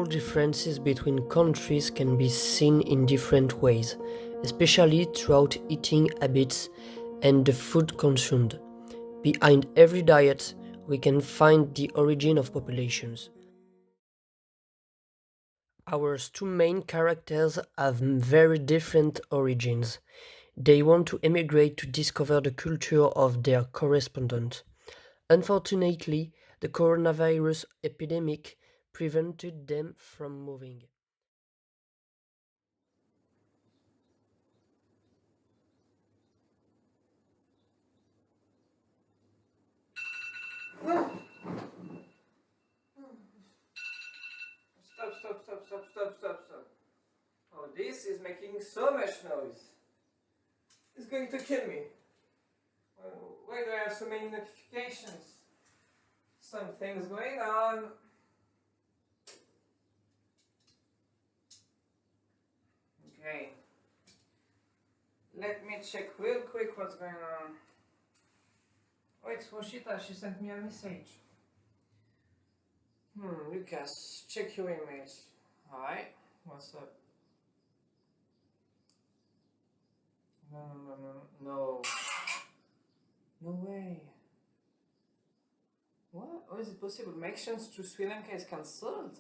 differences between countries can be seen in different ways, especially throughout eating habits and the food consumed. Behind every diet, we can find the origin of populations. Our two main characters have very different origins. They want to emigrate to discover the culture of their correspondent. Unfortunately, the coronavirus epidemic prevented them from moving. Stop. Oh, this is making so much noise. It's going to kill me. Why do I have so many notifications? Something's going on. Okay. Let me check real quick what's going on. Oh, it's Roshita. She sent me a message. Lucas, check your emails. Hi. What's up? No. No way. What? How is it possible? My exchange to Sri Lanka is cancelled?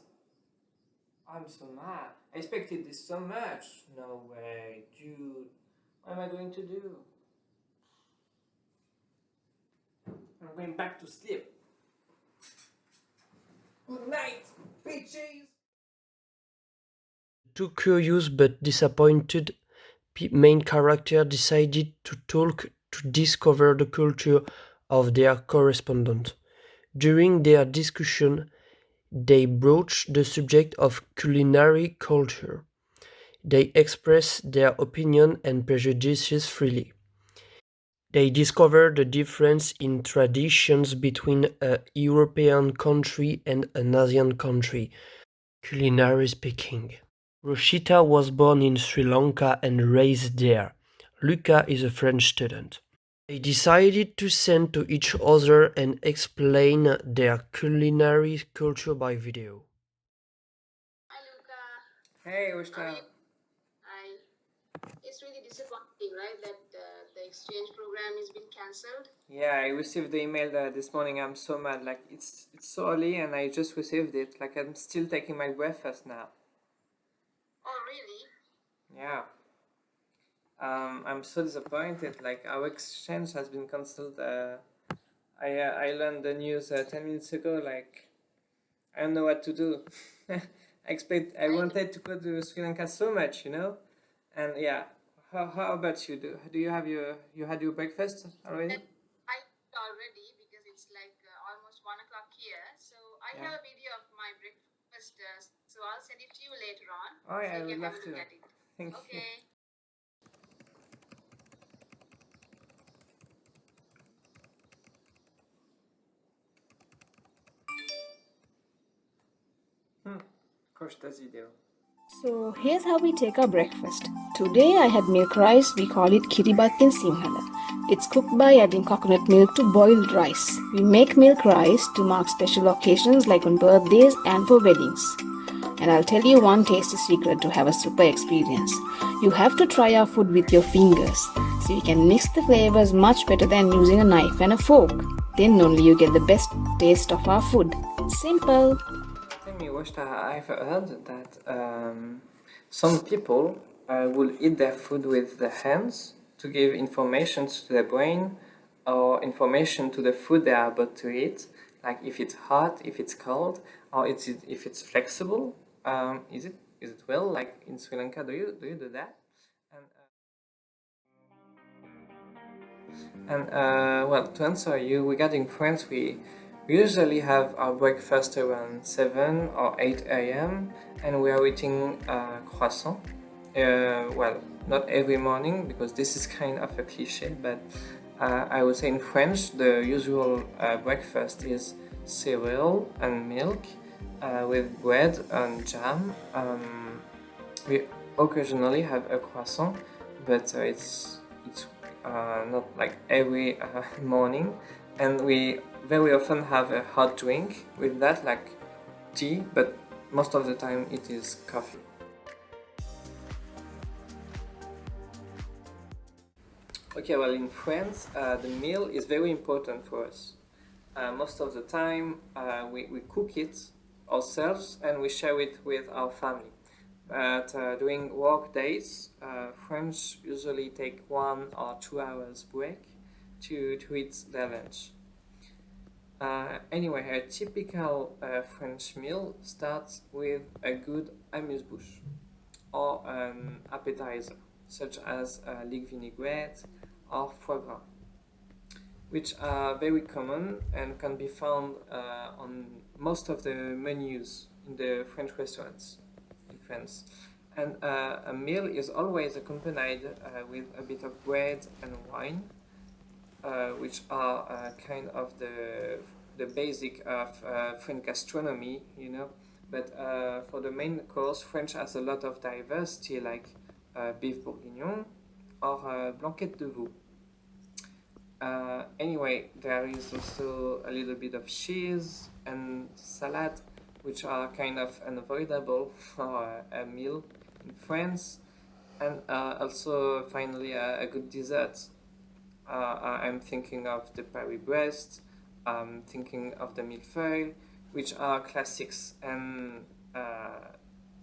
I'm so mad. I expected this so much. No way, dude. What am I going to do? I'm going back to sleep. Good night, bitches! Two curious but disappointed main characters decided to talk to discover the culture of their correspondent. During their discussion, they broached the subject of culinary culture. They expressed their opinion and prejudices freely. They discovered the difference in traditions between a European country and an Asian country, culinary speaking. Roshita was born in Sri Lanka and raised there. Luca is a French student. They decided to send to each other and explain their culinary culture by video. Hi Luca, Hey, how are Ushta. you? It's really disappointing, right, that the exchange program has been cancelled. Yeah, I received the email this morning. I'm so mad. Like, it's so early and I just received it. Like, I'm still taking my breakfast now. Oh, really? Yeah. I'm so disappointed. Like, our exchange has been cancelled. I learned the news 10 minutes ago. Like, I don't know what to do. I wanted to go to Sri Lanka so much, you know? And yeah, how about you? Do you have you had your breakfast already? I already because it's like almost 1 o'clock here. So I Yeah. have a video of my breakfast. So I'll send it to you later on. Oh yeah, So I you would can have love a to. look at it. Thank you. Okay. Coach does video. So here's how we take our breakfast. Today I had milk rice, we call it Kiribati in Sinhala. It's cooked by adding coconut milk to boiled rice. We make milk rice to mark special occasions like on birthdays and for weddings. And I'll tell you one tasty secret to have a super experience. You have to try our food with your fingers, so you can mix the flavors much better than using a knife and a fork. Then only you get the best taste of our food. Simple. Tell me, Washta, I've heard that some people will eat their food with their hands to give information to their brain or information to the food they are about to eat, like if it's hot, if it's cold, or if it's flexible. Is it well like in Sri Lanka? Do you do that? Well, to answer you regarding France, we usually have our breakfast around 7 or 8 a.m. and we are eating croissant. Well, not every morning because this is kind of a cliche, but I would say in French the usual breakfast is cereal and milk with bread and jam. We occasionally have a croissant, but it's not like every morning, and we very often have a hot drink with that, like tea, but most of the time it is coffee. Okay, well, in France, the meal is very important for us. Most of the time, we cook it ourselves and we share it with our family. But during work days, French usually take 1 or 2 hours break to eat their lunch. Anyway, a typical French meal starts with a good amuse-bouche or an appetizer, such as leek vinaigrette or foie gras, which are very common and can be found on most of the menus in the French restaurants in France. And a meal is always accompanied with a bit of bread and wine, which are kind of the basic of French gastronomy, you know. But for the main course, French has a lot of diversity, like beef bourguignon or blanquette de veau. Anyway, there is also a little bit of cheese and salad, which are kind of unavoidable for a meal in France, and also finally a good dessert. I'm thinking of the Paris Brest, I'm thinking of the millefeuille, which are classics and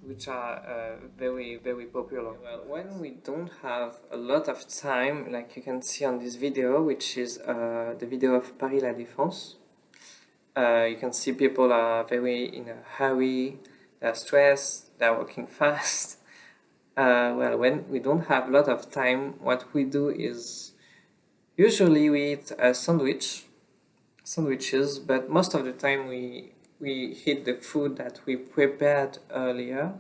which are very, very popular. Well, when we don't have a lot of time, like you can see on this video, which is the video of Paris La Défense, you can see people are very in a hurry, they're stressed, they're working fast. Well, when we don't have a lot of time, what we do is usually we eat a sandwiches, but most of the time we eat the food that we prepared earlier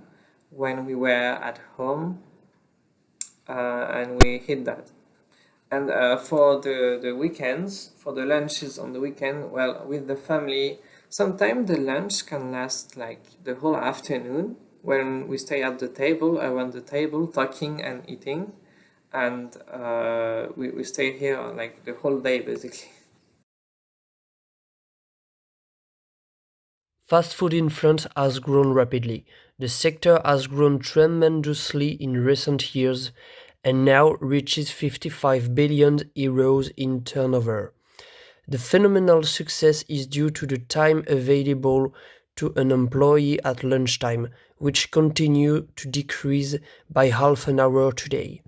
when we were at home, and we eat that. And for the weekends, for the lunches on the weekend, well, with the family, sometimes the lunch can last like the whole afternoon when we stay at the table, around the table, talking and eating. And we stay here like the whole day, basically. Fast food in France has grown rapidly. The sector has grown tremendously in recent years and now reaches 55 billion euros in turnover. The phenomenal success is due to the time available to an employee at lunchtime, which continue to decrease by half an hour today.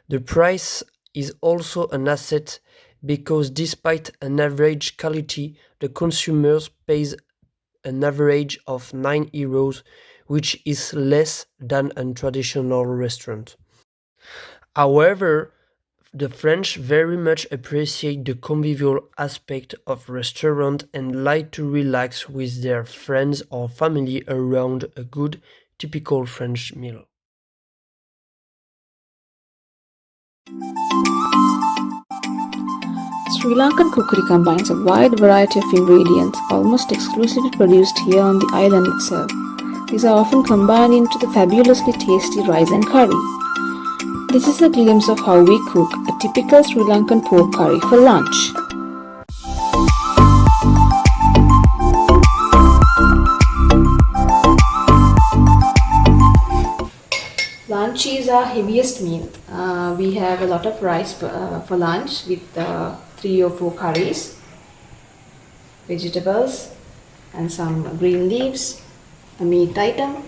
The price is also an asset because despite an average quality, the consumers pays an average of 9 euros, which is less than a traditional restaurant. However, the French very much appreciate the convivial aspect of restaurant and like to relax with their friends or family around a good, typical French meal. Sri Lankan cookery combines a wide variety of ingredients almost exclusively produced here on the island itself. These are often combined into the fabulously tasty rice and curry. This is a glimpse of how we cook a typical Sri Lankan pork curry for lunch. Lunch is our heaviest meal. We have a lot of rice for lunch with 3 or 4 curries, vegetables, and some green leaves, a meat item.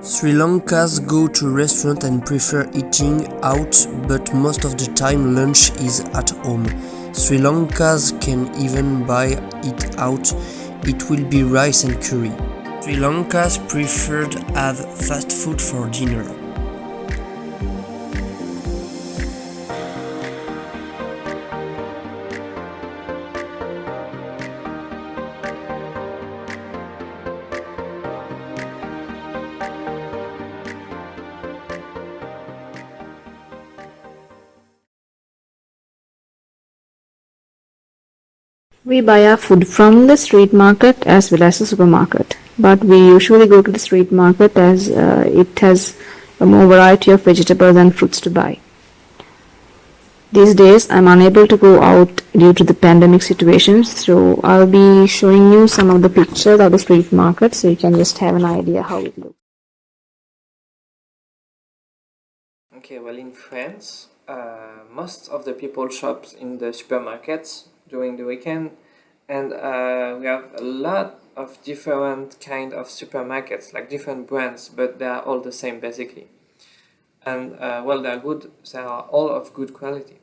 Sri Lankans go to restaurant and prefer eating out, but most of the time lunch is at home. Sri Lankans can even buy it out, it will be rice and curry. Sri Lankans preferred have fast food for dinner. We buy our food from the street market as well as the supermarket, but we usually go to the street market as it has a more variety of vegetables and fruits to buy. These days, I'm unable to go out due to the pandemic situation, so I'll be showing you some of the pictures of the street market so you can just have an idea how it looks. Okay, well, in France, most of the people shop in the supermarkets during the weekend, and we have a lot of different kind of supermarkets, like different brands, but they are all the same basically. And well, they are good. They are all of good quality.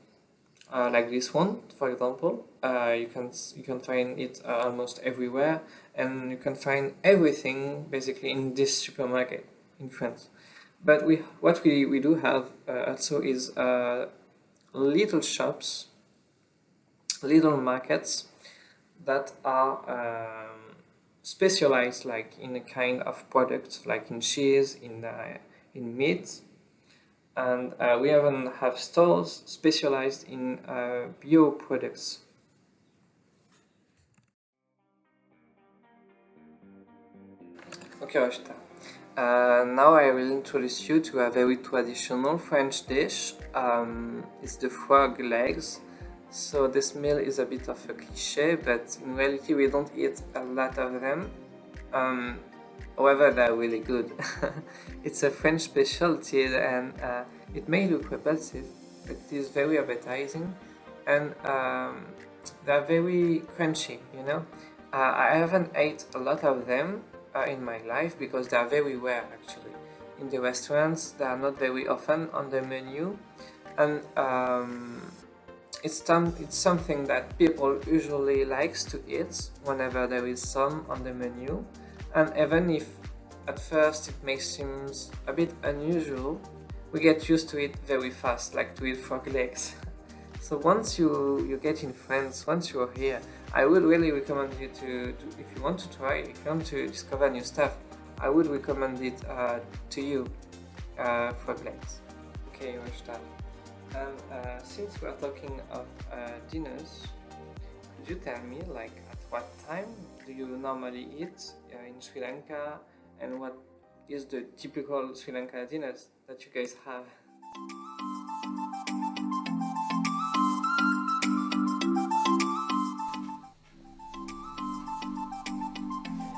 Like this one, for example, you can find it almost everywhere, and you can find everything basically in this supermarket in France. But we do have also is little shops, little markets that are specialized like in a kind of product, like in cheese, in meat, and we even have stores specialized in bio products. Okay, Rashta. Now I will introduce you to a very traditional French dish. It's the frog legs. So this meal is a bit of a cliche, but in reality we don't eat a lot of them. Um, However, they're really good. It's a French specialty, and it may look repulsive, but it is very appetizing, and they're very crunchy. I haven't ate a lot of them in my life because they are very rare actually. In the restaurants, they are not very often on the menu, and it's something that people usually likes to eat whenever there is some on the menu, and even if at first it may seem a bit unusual, we get used to it very fast, like to eat frog legs. So once you get in France, once you're here, I would really recommend you to if you want to try, if you want to discover new stuff, I would recommend it to you, frog legs. Okay, Rashta. And since we are talking of dinners, could you tell me, like, at what time do you normally eat in Sri Lanka, and what is the typical Sri Lanka dinners that you guys have?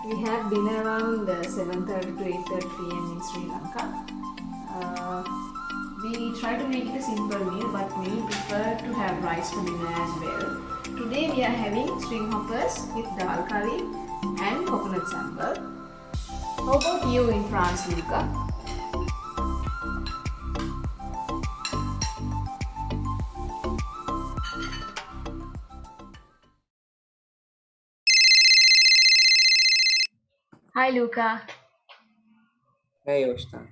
We have dinner around 7:30 to 8:30 p.m. in Sri Lanka. Uh, we try to make it a simple meal, but we prefer to have rice for dinner as well. Today we are having string hoppers with dal curry and coconut sambal. How about you in France, Luca? Hi, Luca. Hey, Rashta.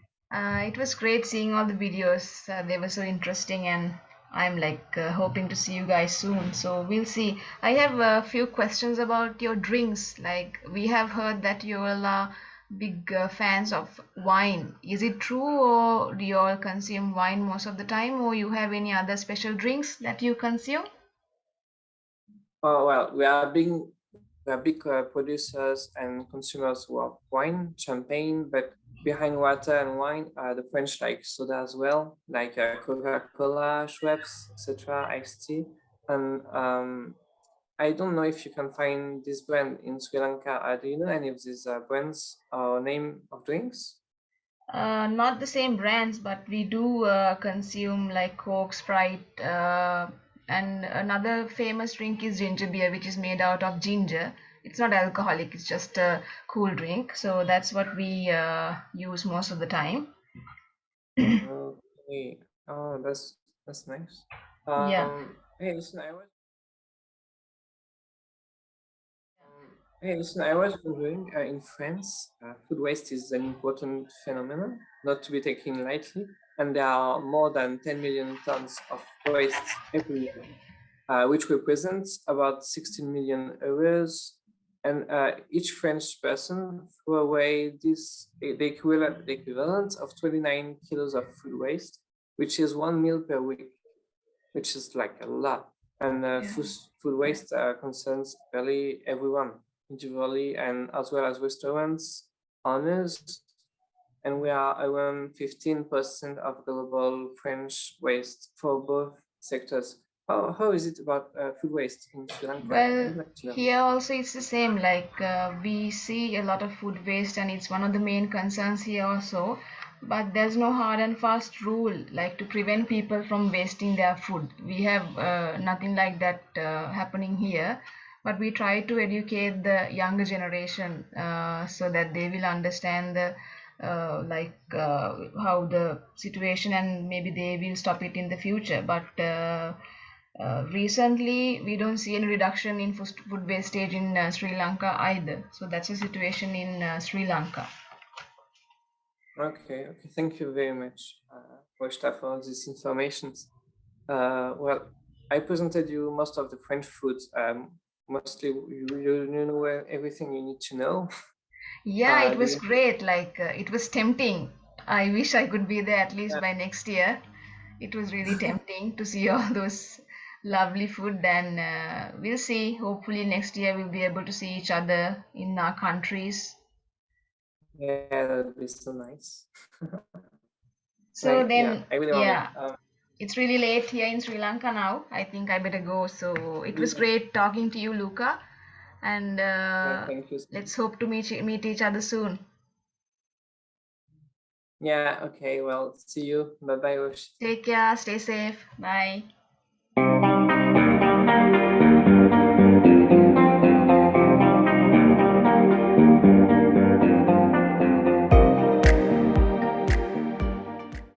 It was great seeing all the videos. They were so interesting, and I'm like hoping to see you guys soon. So we'll see. I have a few questions about your drinks. Like, we have heard that you all are big fans of wine. Is it true, or do you all consume wine most of the time, or you have any other special drinks that you consume? Oh well, we are big producers and consumers of wine, champagne, but behind water and wine, the French like soda as well, like Coca-Cola, Schweppes, etc., iced tea. And I don't know if you can find this brand in Sri Lanka. Do you know any of these brands or name of drinks? Not the same brands, but we do consume like Coke, Sprite, and another famous drink is ginger beer, which is made out of ginger. It's not alcoholic, it's just a cool drink. So that's what we use most of the time. Okay. Oh, that's nice. Yeah. Hey, listen, I was wondering, in France, food waste is an important phenomenon, not to be taken lightly, and there are more than 10 million tons of waste every year, which represents about 16 million euros. And each French person threw away the equivalent of 29 kilos of food waste, which is 1 meal per week, which is like a lot. And Yeah. food waste concerns really everyone, individually and as well as restaurants, owners, and we are around 15% of global French waste for both sectors. How is it about food waste in Sri Lanka? I Well, would like to know. here also it's the same. Like we see a lot of food waste, and it's one of the main concerns here also. But there's no hard and fast rule like to prevent people from wasting their food. We have nothing like that happening here. But we try to educate the younger generation so that they will understand the how the situation, and maybe they will stop it in the future. But recently, we don't see any reduction in food wastage in Sri Lanka either. So that's the situation in Sri Lanka. Okay. Thank you very much, Roshta, for this information. Well, I presented you most of the French foods. Mostly, you know everything you need to know. Yeah, it Do was you? great. Like it was tempting. I wish I could be there at least by next year. It was really tempting to see all those lovely food, and we'll see. Hopefully, next year we'll be able to see each other in our countries. Yeah, that would be so nice. So Yeah, then, I really want it. yeah, it's really late here in Sri Lanka now. I think I better go. So it was Yeah, great talking to you, Luca, and yeah, thank you. let's hope to meet each other soon. Yeah, okay. Well, see you. Bye bye, Roshita. Take care, stay safe, bye.